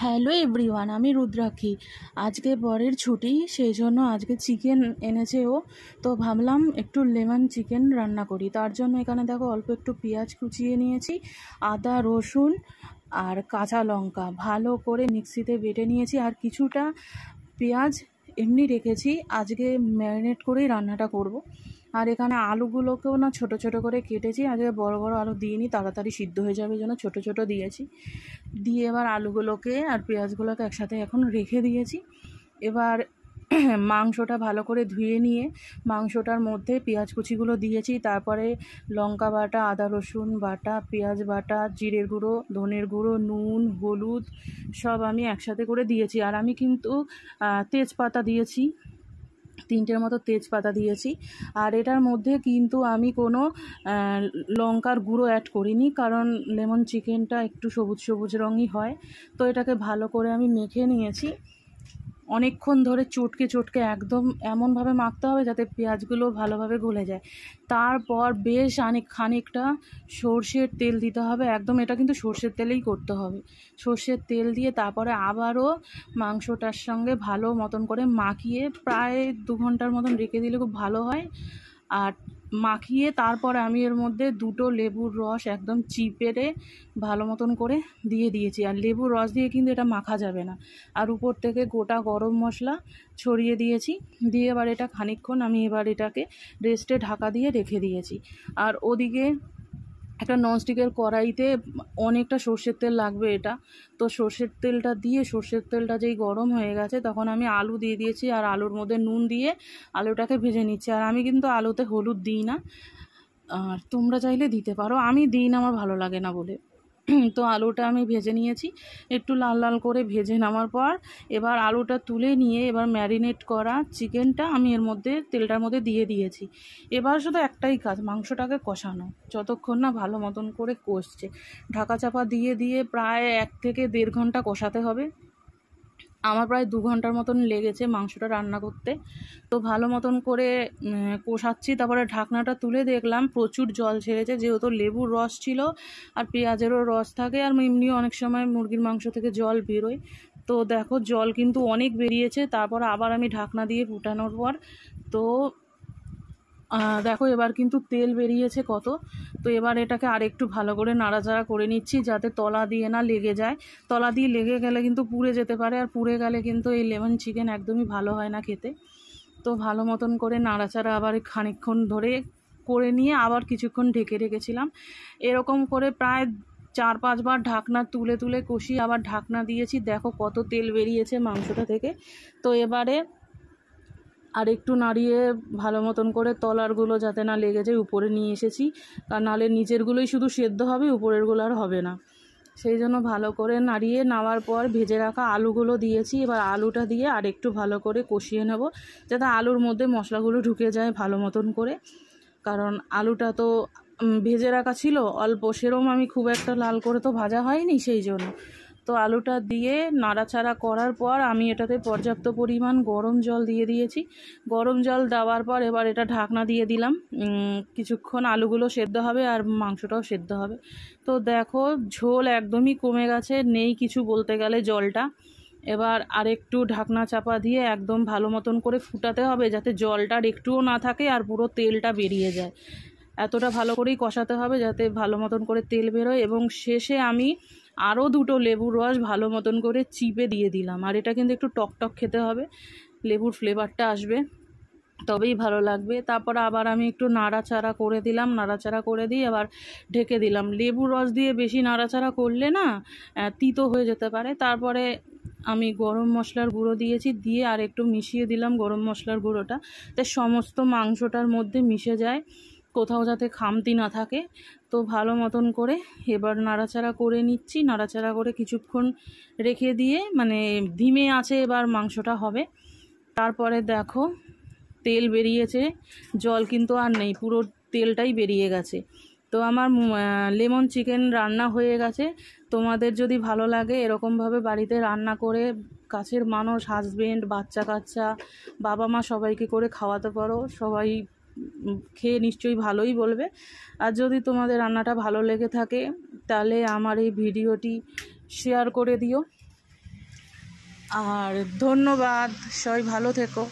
Hello everyone, আমি রুদ্রাক্ষী। আজকে বরের ছুটি, সেই জন্য আজকে চিকেন এনেছে ও। তো ভাবলাম একটু লেমন চিকেন রান্না করি। তার জন্য এখানে দেখো অল্প একটু পেঁয়াজ কুচিয়ে নিয়েছি, আদা রসুন আর কাঁচা লঙ্কা ভালো করে মিক্সিতে বেটে নিয়েছি, আর কিছুটা পেঁয়াজ এমনি রেখেছি, আজকে ম্যারিনেট করেই রান্নাটা করব। আর এখানে আলুগুলোকেও না ছোট ছোট করে কেটেছি, আজকে বড় বড় আলু দিইনি, তাড়াতাড়ি সিদ্ধ হয়ে যাবে জন্য ছোট ছোট দিয়েছি। দিয়ে এবার আলুগুলোকে আর পেঁয়াজগুলোকে একসাথে এখন রেখে দিয়েছি। এবার মাংসটা ভালো করে ধুয়ে নিয়ে মাংসটার মধ্যে পেঁয়াজ কুচিগুলো দিয়েছি, তারপরে লঙ্কা বাটা, আদা রসুন বাটা, পেঁয়াজ বাটা, জিরের গুঁড়ো, ধনের গুঁড়ো, নুন, হলুদ সব আমি একসাথে করে দিয়েছি। আর আমি কিন্তু তেজপাতা দিয়েছি, 3টের মতো তেজপাতা দিয়েছি। আর এটার মধ্যে কিন্তু আমি কোনো লঙ্কার গুঁড়ো অ্যাড করিনি, কারণ লেমন চিকেনটা একটু সবুজ সবুজ রঙই হয়। তো এটাকে ভালো করে আমি মেখে নিয়েছি, অনেকক্ষণ ধরে চটকে চটকে একদম এমনভাবে মাখতে হবে যাতে পেঁয়াজগুলো ভালোভাবে গলে যায়। তারপর বেশ খানিকটা সর্ষের তেল দিতে হবে, একদম এটা কিন্তু সর্ষের তেলেই করতে হবে। সর্ষের তেল দিয়ে তারপরে আবারও মাংসটার সঙ্গে ভালো মতন করে মাখিয়ে প্রায় 2 ঘন্টার মতন রেখে দিলে খুব ভালো হয়। আর মাখিয়ে তারপরে আমি এর মধ্যে 2টো লেবুর রস একদম চিপেড়ে ভালো মতন করে দিয়ে দিয়েছি। আর লেবুর রস দিয়ে কিন্তু এটা মাখা যাবে না। আর উপর থেকে গোটা গরম মশলা ছড়িয়ে দিয়েছি। দিয়ে এবার এটা খানিকক্ষণ আমি এবার এটাকে রেস্টে ঢাকা দিয়ে রেখে দিয়েছি। আর ওদিকে একটা ননস্টিকের কড়াইতে অনেকটা সর্ষের তেল লাগবে এটা, তো সর্ষের তেলটা দিয়ে সর্ষের তেলটা যেই গরম হয়ে গেছে তখন আমি আলু দিয়ে দিয়েছি, আর আলুর মধ্যে নুন দিয়ে আলুটাকে ভেজে নিচ্ছি। আর আমি কিন্তু আলুতে হলুদ দিই না, আর তোমরা চাইলে দিতে পারো, আমি দিই না, আমার ভালো লাগে না বলে। তো আলুটা আমি ভেজে নিয়েছি, একটু লাল লাল করে ভেজে নেওয়ার পর এবার আলুটা তুলে নিয়ে এবার ম্যারিনেট করা চিকেনটা আমি এর মধ্যে তেলটার মধ্যে দিয়ে দিয়েছি। এবার শুধু একটাই কাজ, মাংসটাকে কষানো, যতক্ষণ না ভালো মতন করে কষছে। ঢাকা চাপা দিয়ে দিয়ে প্রায় 1 থেকে 1.5 ঘন্টা কষাতে হবে। আমার প্রায় 2 ঘন্টার মতন লেগেছে মাংসটা রান্না করতে। তো ভালো মতন করে কষাচ্ছি, তারপরে ঢাকনাটা তুলে দেখলাম প্রচুর জল ছেড়েছে, যেহেতু লেবুর রস ছিল আর পেঁয়াজেরও রস থাকে, আর এমনিও অনেক সময় মুরগির মাংস থেকে জল বেরোয়। তো দেখো জল কিন্তু অনেক বেরিয়েছে। তারপর আবার আমি ঢাকনা দিয়ে ফুটানোর পর তো দেখো এবার কিন্তু তেল বেরিয়েছে কত। তো এবার এটাকে আরেকটু ভালো করে নাড়াচাড়া করে নিচ্ছি যাতে তলা দিয়ে না লেগে যায়। তলা দিয়ে লেগে গেলে কিন্তু পুড়ে যেতে পারে, আর পুড়ে গেলে কিন্তু এই লেমন চিকেন একদমই ভালো হয় না খেতে। তো ভালো মতন করে নাড়াচাড়া আবার খানিকক্ষণ ধরে করে নিয়ে আবার কিছুক্ষণ ঢেকে রেখেছিলাম। এরকম করে প্রায় 4-5 বার ঢাকনা তুলে তুলে কষিয়ে আবার ঢাকনা দিয়েছি। দেখো কত তেল বেরিয়েছে মাংসটা থেকে। তো এবারে আর একটু নাড়িয়ে ভালো মতন করে তলারগুলো যাতে না লেগে যায় উপরে নিয়ে এসেছি, কারণ নাহলে নিচেরগুলোই শুধু সেদ্ধ হবে, উপরেরগুলো আর হবে না। সেই জন্য ভালো করে নাড়িয়ে নেওয়ার পর ভেজে রাখা আলুগুলো দিয়েছি। এবার আলুটা দিয়ে আর একটু ভালো করে কষিয়ে নেব যাতে আলুর মধ্যে মশলাগুলো ঢুকে যায় ভালো মতন করে, কারণ আলুটা তো ভেজে রাখা ছিল অল্প, সেরকম আমি খুব একটা লাল করে তো ভাজা হয়নি, সেই জন্য। তো আলুটা দিয়ে নাড়াচাড়া করার পর আমি এটাতে পর্যাপ্ত পরিমাণ গরম জল দিয়ে দিয়েছি। গরম জল দেওয়ার পর এবার এটা ঢাকনা দিয়ে দিলাম, কিছুক্ষণ আলুগুলো সেদ্ধ হবে আর মাংসটাও সেদ্ধ হবে। তো দেখো ঝোল একদমই কমে গেছে, নেই কিছু বলতে গেলে জলটা। এবার আরেকটু ঢাকনা চাপা দিয়ে একদম ভালো মতন করে ফুটাতে হবে যাতে জলটার একটুও না থাকে আর পুরো তেলটা বেরিয়ে যায়। এতটা ভালো করেই কষাতে হবে যাতে ভালো মতন করে তেল বেরোয়। এবং শেষে আমি আরও 2টো লেবুর রস ভালো মতন করে চিপে দিয়ে দিলাম। আর এটা কিন্তু একটু টক টক খেতে হবে, লেবুর ফ্লেভারটা আসবে তবেই ভালো লাগবে। তারপর আবার আমি একটু নাড়াচাড়া করে দিলাম, নাড়াচাড়া করে দিয়ে আবার ঢেকে দিলাম। লেবুর রস দিয়ে বেশি নাড়াচাড়া করলে না তিতো হয়ে যেতে পারে। তারপরে আমি গরম মশলার গুঁড়ো দিয়েছি, দিয়ে আর একটু মিশিয়ে দিলাম গরম মশলার গুঁড়োটা, তাই সমস্ত মাংসটার মধ্যে মিশে যায়, কোথাও যাতে খামতি না থাকে। তো ভালো মতন করে এবার নাড়াচাড়া করে নিচ্ছি, নাড়াচাড়া করে কিছুক্ষণ রেখে দিয়ে মানে ধিমে আছে এবার মাংসটা হবে। তারপরে দেখো তেল বেরিয়েছে, জল কিন্তু আর নেই, পুরো তেলটাই বেরিয়ে গেছে। তো আমার লেমন চিকেন রান্না হয়ে গেছে। তোমাদের যদি ভালো লাগে এরকমভাবে বাড়িতে রান্না করে কাছের মানুষ, হাজবেন্ড, বাচ্চা কাচ্চা, বাবা মা সবাইকে করে খাওয়াতে পারো, সবাই খেয়ে নিশ্চয়ই ভালোই বলবে। আর যদি তোমাদের রান্নাটা ভালো লেগে থাকে তাহলে আমার এই ভিডিওটি শেয়ার করে দিও। আর ধন্যবাদ, সবাই ভালো থেকো।